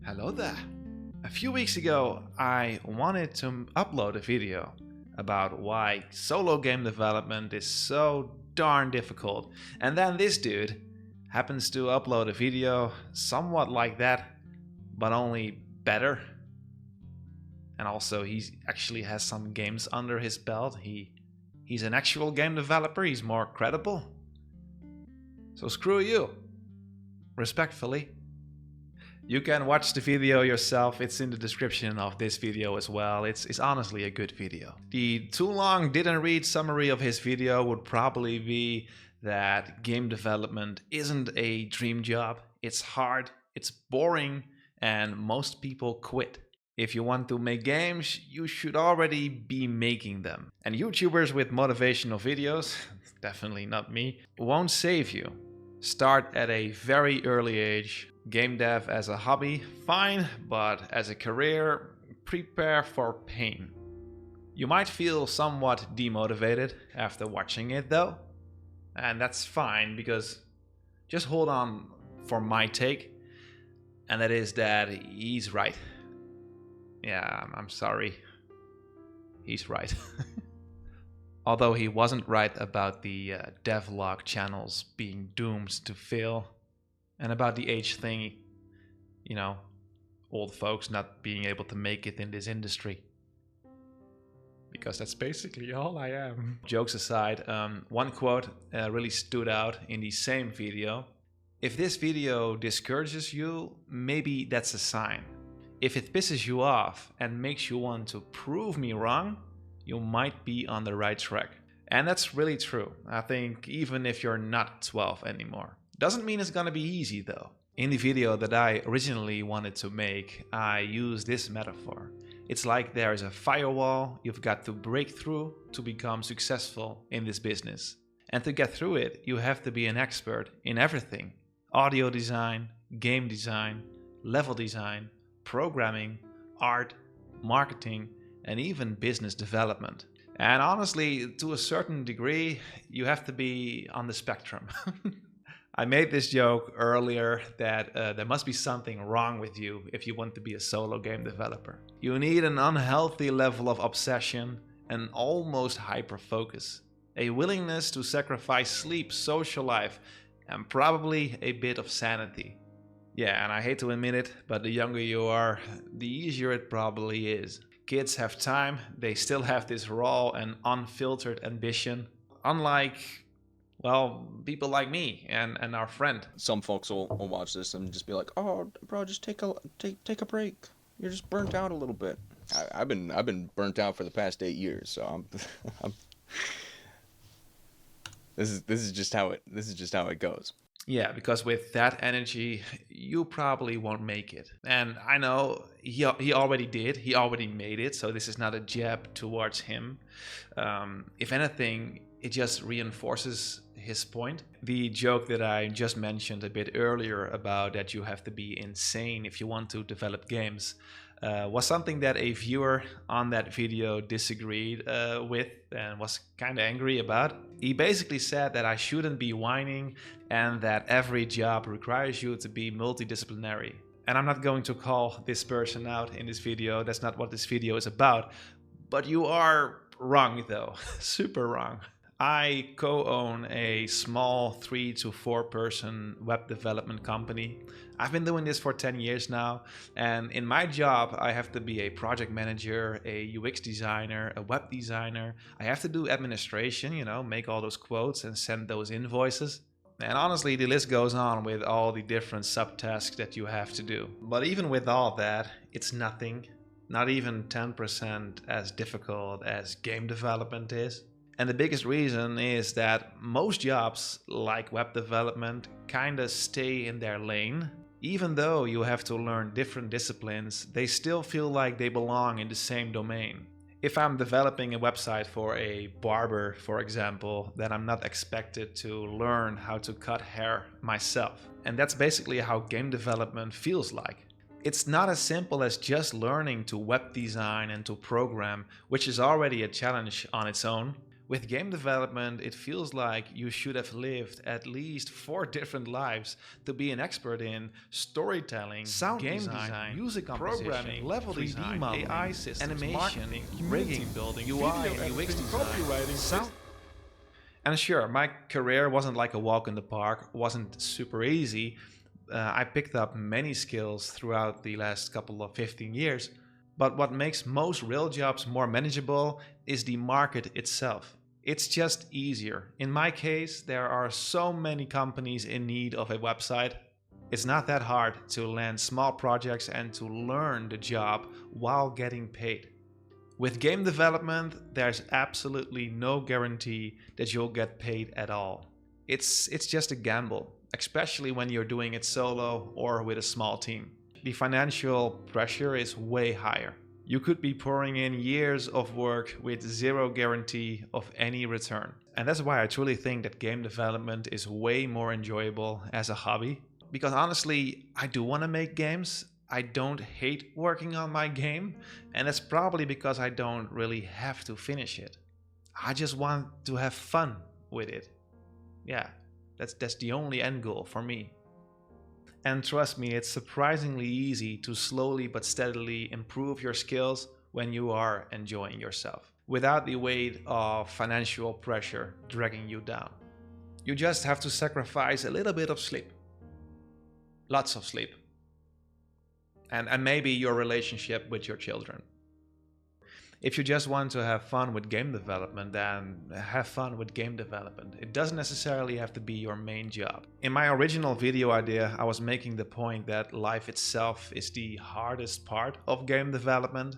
Hello there. A few weeks ago, I wanted to upload a video about why solo game development is so darn difficult. And then this dude happens to upload a video somewhat like that, but only better. And also, he actually has some games under his belt. He's an actual game developer, he's more credible. So screw you. Respectfully. You can watch the video yourself, it's in the description of this video as well. It's honestly a good video. The too long didn't read summary of his video would probably be that game development isn't a dream job. It's hard, it's boring, and most people quit. If you want to make games, you should already be making them. And YouTubers with motivational videos, definitely not me, won't save you. Start at a very early age. Game dev as a hobby, fine, but as a career, prepare for pain. You might feel somewhat demotivated after watching it though, and that's fine because just hold on for my take, and that is that he's right. Yeah, I'm sorry. He's right. Although he wasn't right about the devlog channels being doomed to fail. And about the age thing, you know, old folks not being able to make it in this industry. Because that's basically all I am. Jokes aside, one quote really stood out in the same video. If this video discourages you, maybe that's a sign. If it pisses you off and makes you want to prove me wrong, you might be on the right track. And that's really true. I think even if you're not 12 anymore. Doesn't mean it's gonna be easy though. In the video that I originally wanted to make, I used this metaphor. It's like there is a firewall you've got to break through to become successful in this business. And to get through it, you have to be an expert in everything. Audio design, game design, level design, programming, art, marketing, and even business development. And honestly, to a certain degree, you have to be on the spectrum. I made this joke earlier that there must be something wrong with you if you want to be a solo game developer. You need an unhealthy level of obsession and almost hyper-focus. A willingness to sacrifice sleep, social life, and probably a bit of sanity. Yeah, and I hate to admit it, but the younger you are, the easier it probably is. Kids have time, they still have this raw and unfiltered ambition. Unlike, well, people like me and our friend. Some folks will watch this and just be like, "Oh, bro, just take a break. You're just burnt out a little bit." I've been burnt out for the past 8 years, so I'm this is just how it goes. Yeah, because with that energy, you probably won't make it. And I know he already did. He already made it. So this is not a jab towards him. If anything, it just reinforces his point. The joke that I just mentioned a bit earlier about that you have to be insane if you want to develop games was something that a viewer on that video disagreed with and was kind of angry about. He basically said that I shouldn't be whining and that every job requires you to be multidisciplinary. And I'm not going to call this person out in this video. That's not what this video is about. But you are wrong though, super wrong. I co-own a small 3 to 4 person web development company. I've been doing this for 10 years now, and in my job I have to be a project manager, a UX designer, a web designer. I have to do administration, you know, make all those quotes and send those invoices. And honestly, the list goes on with all the different subtasks that you have to do. But even with all that, it's nothing, not even 10% as difficult as game development is. And the biggest reason is that most jobs, like web development, kinda stay in their lane. Even though you have to learn different disciplines, they still feel like they belong in the same domain. If I'm developing a website for a barber, for example, then I'm not expected to learn how to cut hair myself. And that's basically how game development feels like. It's not as simple as just learning to web design and to program, which is already a challenge on its own. With game development, it feels like you should have lived at least 4 different lives to be an expert in storytelling, sound game design, music composition, programming, level 3D design, modeling, AI systems, animation, rigging, building, UI and UX design, copywriting, sound. And sure, my career wasn't like a walk in the park, wasn't super easy. I picked up many skills throughout the last couple of 15 years. But what makes most real jobs more manageable is the market itself. It's just easier. In my case, there are so many companies in need of a website. It's not that hard to land small projects and to learn the job while getting paid. With game development, there's absolutely no guarantee that you'll get paid at all. It's just a gamble, especially when you're doing it solo or with a small team. The financial pressure is way higher. You could be pouring in years of work with zero guarantee of any return. And that's why I truly think that game development is way more enjoyable as a hobby. Because honestly, I do want to make games. I don't hate working on my game. And that's probably because I don't really have to finish it. I just want to have fun with it. Yeah, that's the only end goal for me. And trust me, it's surprisingly easy to slowly but steadily improve your skills when you are enjoying yourself, without the weight of financial pressure dragging you down. You just have to sacrifice a little bit of sleep. Lots of sleep. And maybe your relationship with your children. If you just want to have fun with game development, then have fun with game development. It doesn't necessarily have to be your main job. In my original video idea, I was making the point that life itself is the hardest part of game development.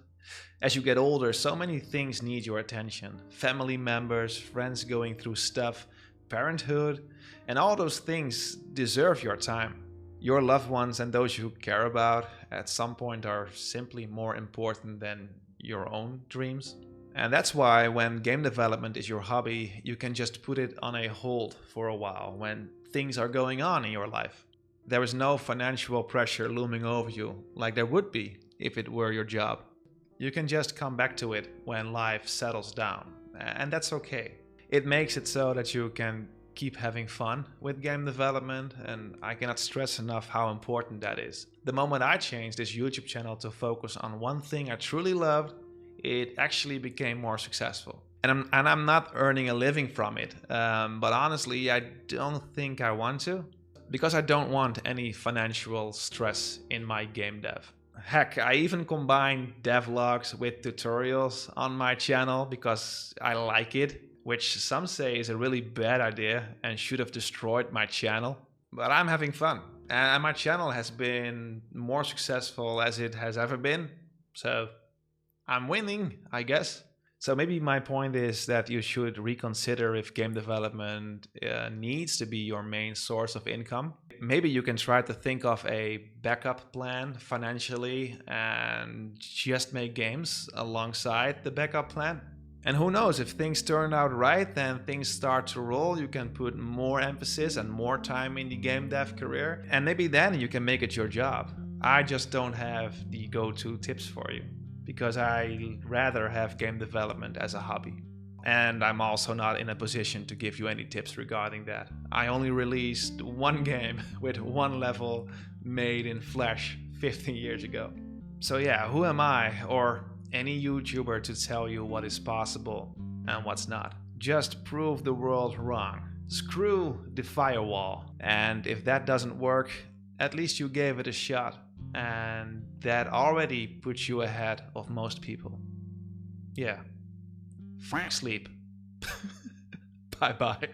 As you get older, so many things need your attention. Family members, friends going through stuff, parenthood, and all those things deserve your time. Your loved ones and those you care about at some point are simply more important than your own dreams. And that's why when game development is your hobby, you can just put it on a hold for a while when things are going on in your life. There is no financial pressure looming over you like there would be if it were your job. You can just come back to it when life settles down, and that's okay. It makes it so that you can keep having fun with game development, and I cannot stress enough how important that is. The moment I changed this YouTube channel to focus on one thing I truly loved, it actually became more successful. And I'm not earning a living from it, but honestly, I don't think I want to, because I don't want any financial stress in my game dev. Heck, I even combine devlogs with tutorials on my channel because I like it, which some say is a really bad idea and should have destroyed my channel. But I'm having fun, and my channel has been more successful as it has ever been, so I'm winning, I guess. So maybe my point is that you should reconsider if game development needs to be your main source of income. Maybe you can try to think of a backup plan financially and just make games alongside the backup plan. And who knows, if things turn out right and things start to roll, you can put more emphasis and more time in the game dev career. And maybe then you can make it your job. I just don't have the go-to tips for you, because I rather have game development as a hobby. And I'm also not in a position to give you any tips regarding that. I only released one game with one level made in Flash 15 years ago. So yeah, who am I, or any YouTuber, to tell you what is possible and what's not? Just prove the world wrong. Screw the firewall. And if that doesn't work, at least you gave it a shot. And that already puts you ahead of most people. Yeah. Sleep. Bye-bye.